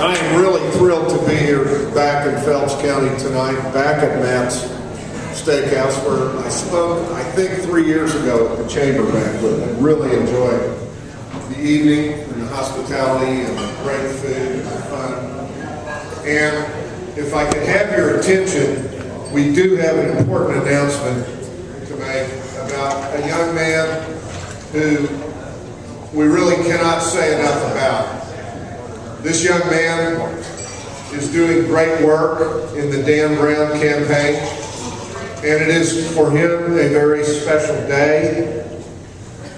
I am really thrilled to be here back in Phelps County tonight, back at Matt's Steakhouse, where I spoke, I think 3 years ago at the Chamber Banquet. I really enjoyed the evening and the hospitality and the great food and the fun. And if I could have your attention, we do have an important announcement to make about a young man who we really cannot say enough about. This young man is doing great work in the Dan Brown campaign, and it is for him a very special day.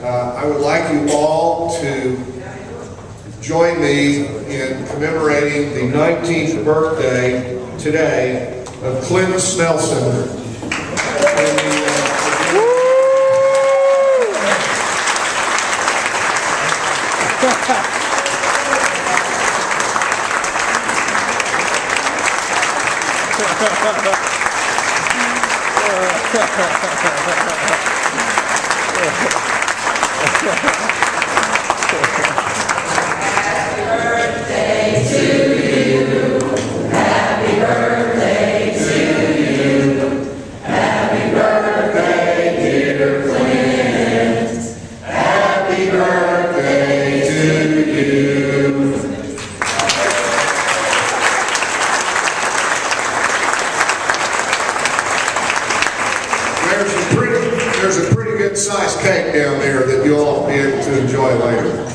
I would like you all to join me in commemorating the 19th birthday today of Clint Snelson. There's a pretty good sized cake down there that you'll all be able to enjoy later.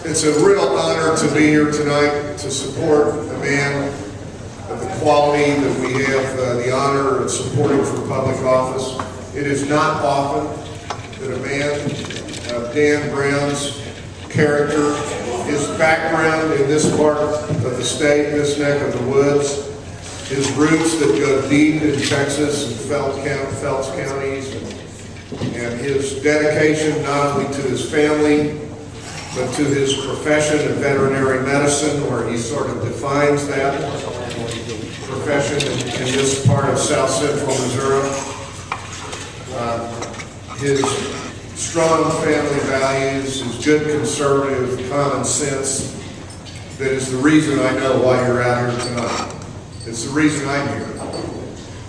It's a real honor to be here tonight to support a man of the quality that we have the honor of supporting for public office. It is not often that a man of Dan Brown's character, his background in this part of the state, this neck of the woods, his roots that go deep in Texas and Phelps counties, and his dedication not only to his family, but to his profession of veterinary medicine, where he sort of defines that profession in this part of South Central Missouri. His strong family values, his good conservative common sense, that is the reason I know why you're out here tonight. It's the reason I'm here.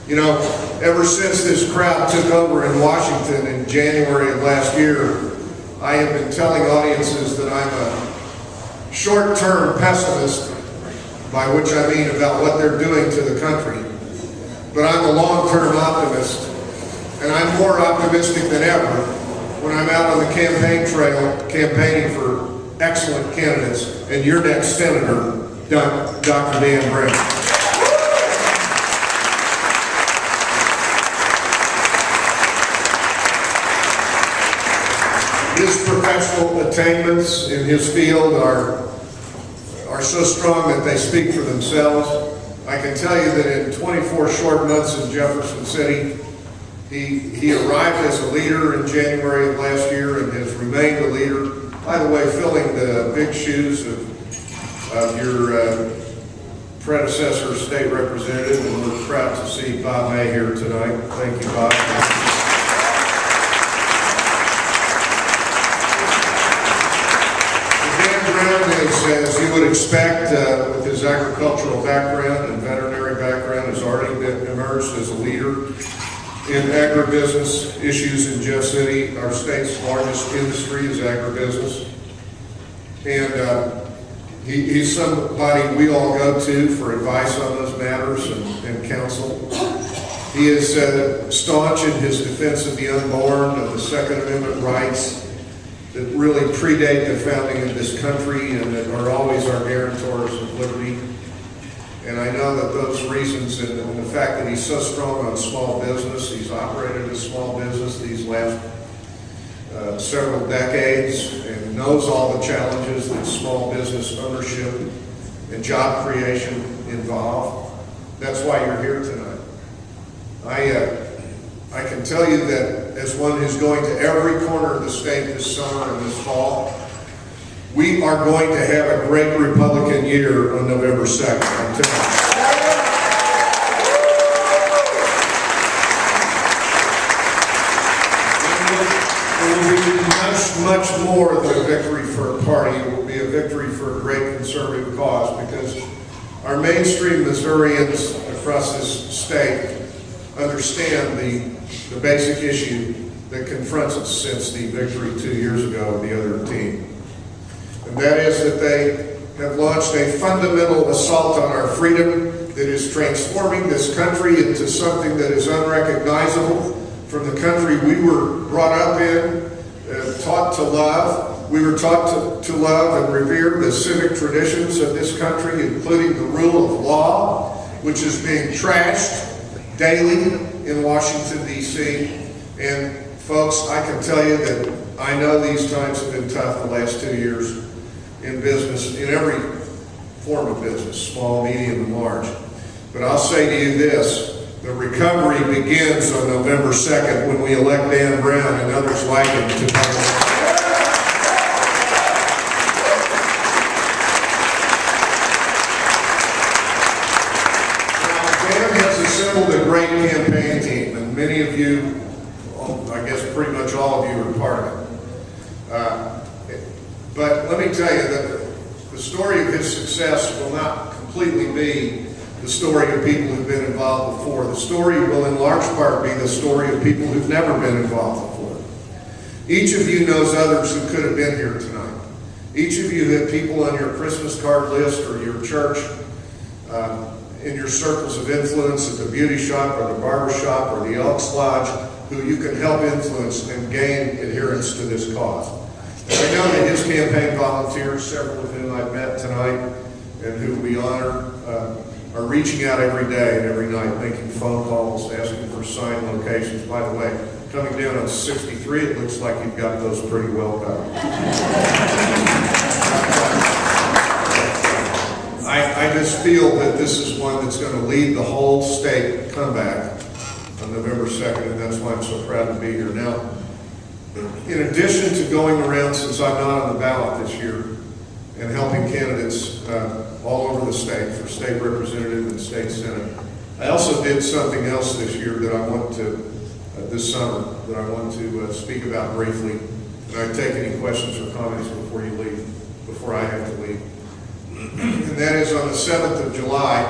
You know, ever since this crowd took over in Washington in January of last year, I have been telling audiences that I'm a short-term pessimist, by which I mean about what they're doing to the country. But I'm a long-term optimist, and I'm more optimistic than ever when I'm out on the campaign trail campaigning for excellent candidates, and your next senator, Dr. Dan Brown. His professional attainments in his field are so strong that they speak for themselves. I can tell you that in 24 short months in Jefferson City, he arrived as a leader in January of last year and has remained a leader. By the way, filling the big shoes of your predecessor state representative, and we're proud to see Bob May here tonight. Thank you, Bob. As you would expect, with his agricultural background and veterinary background, has already emerged as a leader in agribusiness issues in Jeff City. Our state's largest industry is agribusiness. And he's somebody we all go to for advice on those matters and counsel. He is staunch in his defense of the unborn, of the Second Amendment rights that really predate the founding of this country and that are always our guarantors of liberty. And I know that those reasons and the fact that he's so strong on small business, he's operated a small business these last several decades and knows all the challenges that small business ownership and job creation involve. That's why you're here tonight. I can tell you that as one who's going to every corner of the state this summer and this fall, we are going to have a great Republican year on November 2nd. I'm telling you. It will be much much more than a victory for a party. It will be a victory for a great conservative cause, because our mainstream Missourians across this state understand the basic issue that confronts us since the victory 2 years ago of the other team. And that is that they have launched a fundamental assault on our freedom that is transforming this country into something that is unrecognizable from the country we were brought up in, taught to love. We were taught to love and revere the civic traditions of this country, including the rule of law, which is being trashed daily in Washington, D.C. And folks, I can tell you that I know these times have been tough the last 2 years in business, in every form of business, small, medium, and large. But I'll say to you this, the recovery begins on November 2nd when we elect Dan Brown and others like him to public. A great campaign team, and many of you, I guess pretty much all of you, are part of it. But let me tell you that the story of his success will not completely be the story of people who've been involved before. The story will in large part be the story of people who've never been involved before. Each of you knows others who could have been here tonight. Each of you have people on your Christmas card list or your church, in your circles of influence at the beauty shop or the barber shop or the Elks Lodge, who you can help influence and gain adherence to this cause. And I know that his campaign volunteers, several of whom I've met tonight and who we honor, are reaching out every day and every night, making phone calls, asking for signed locations. By the way, coming down on 63, it looks like you've got those pretty well covered. I just feel that this is one that's going to lead the whole state comeback on November 2nd, and that's why I'm so proud to be here. Now, in addition to going around, since I'm not on the ballot this year, and helping candidates all over the state for state representative and state senate, I also did something else this year that I want to, this summer, that I want to speak about briefly. And I'd take any questions or comments before you leave, before I have to leave. And that is on the 7th of July,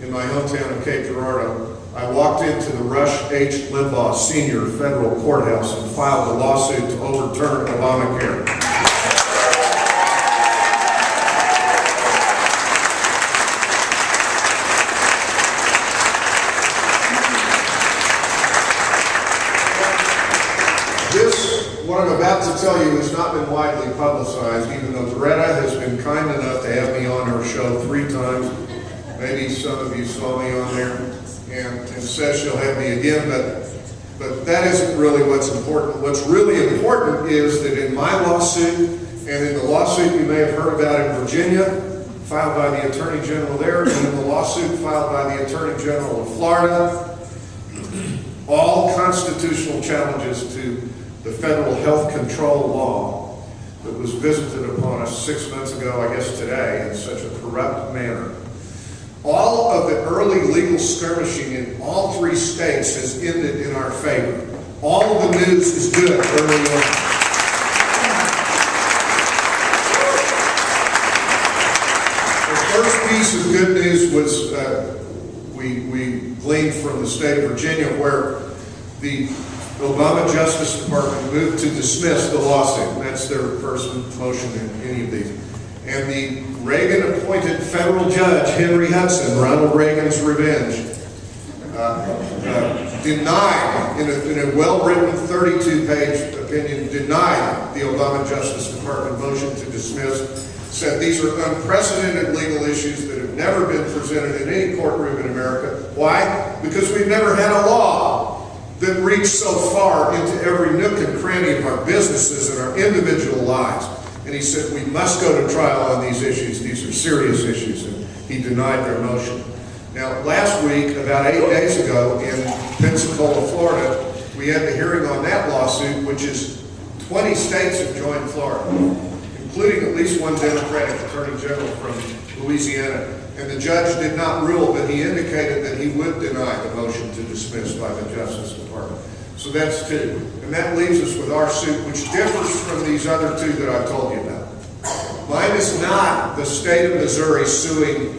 in my hometown of Cape Girardeau, I walked into the Rush H. Limbaugh Sr. Federal Courthouse and filed a lawsuit to overturn Obamacare. What I'm about to tell you has not been widely publicized, even though Greta has been kind enough to have me on her show 3 times. Maybe some of you saw me on there, and says she'll have me again, but that isn't really what's important. What's really important is that in my lawsuit, and in the lawsuit you may have heard about in Virginia, filed by the Attorney General there, and in the lawsuit filed by the Attorney General of Florida, all constitutional challenges to the federal health control law that was visited upon us 6 months ago, I guess today, in such a corrupt manner. All of the early legal skirmishing in all 3 states has ended in our favor. All of the news is good early on. The first piece of good news was we gleaned from the state of Virginia, where the Obama Justice Department moved to dismiss the lawsuit. That's their first motion in any of these. And the Reagan-appointed federal judge, Henry Hudson, Ronald Reagan's revenge, denied, in a well-written 32-page opinion, denied the Obama Justice Department motion to dismiss, said these are unprecedented legal issues that have never been presented in any courtroom in America. Why? Because we've never had a law that reached so far into every nook and cranny of our businesses and our individual lives. And he said, we must go to trial on these issues. These are serious issues. And he denied their motion. Now, last week, about 8 days ago, in Pensacola, Florida, we had the hearing on that lawsuit, which is 20 states have joined Florida, including at least one Democratic Attorney General from Louisiana. And the judge did not rule, but he indicated that he would deny the motion to dismiss by the Justice Department. So that's two. And that leaves us with our suit, which differs from these other two that I've told you about. Mine is not the state of Missouri suing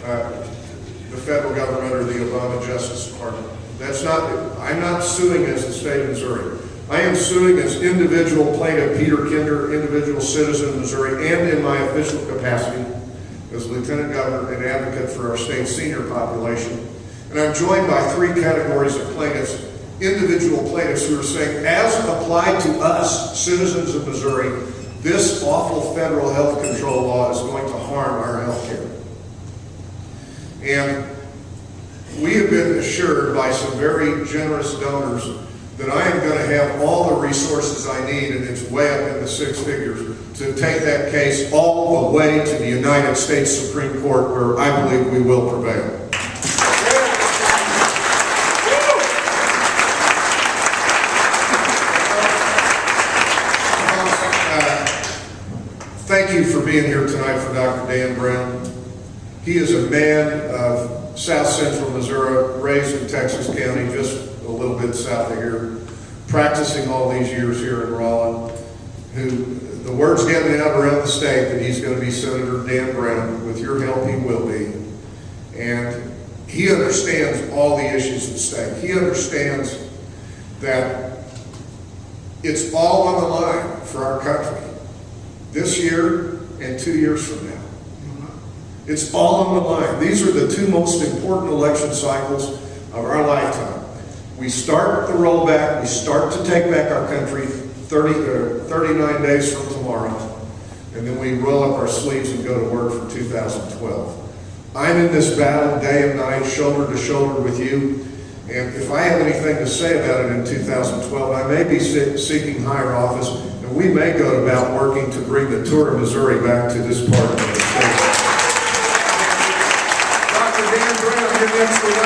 the federal government or the Obama Justice Department. That's not, I'm not suing as the state of Missouri. I am suing as individual plaintiff Peter Kinder, individual citizen of Missouri, and in my official capacity as Lieutenant Governor and advocate for our state senior population. And I'm joined by three categories of plaintiffs, individual plaintiffs who are saying, as applied to us, citizens of Missouri, this awful federal health control law is going to harm our health care. And we have been assured by some very generous donors that I am going to have all the resources I need, and it's way up in the six figures, to take that case all the way to the United States Supreme Court, where I believe we will prevail. Thank you for being here tonight for Dr. Dan Brown. He is a man of South Central Missouri, raised in Texas County, just a little bit south of here, practicing all these years here in Rolla, who the word's getting out around the state that he's going to be Senator Dan Brown. With your help, he will be. And he understands all the issues at stake. He understands that it's all on the line for our country this year and 2 years from now. It's all on the line. These are the two most important election cycles of our lifetime. We start the rollback, we start to take back our country 39 days from tomorrow, and then we roll up our sleeves and go to work for 2012. I'm in this battle day and night, shoulder to shoulder with you, and if I have anything to say about it in 2012, I may be seeking higher office, and we may go about working to bring the tour of Missouri back to this part of the state. Dr. Dan Brown, your next state.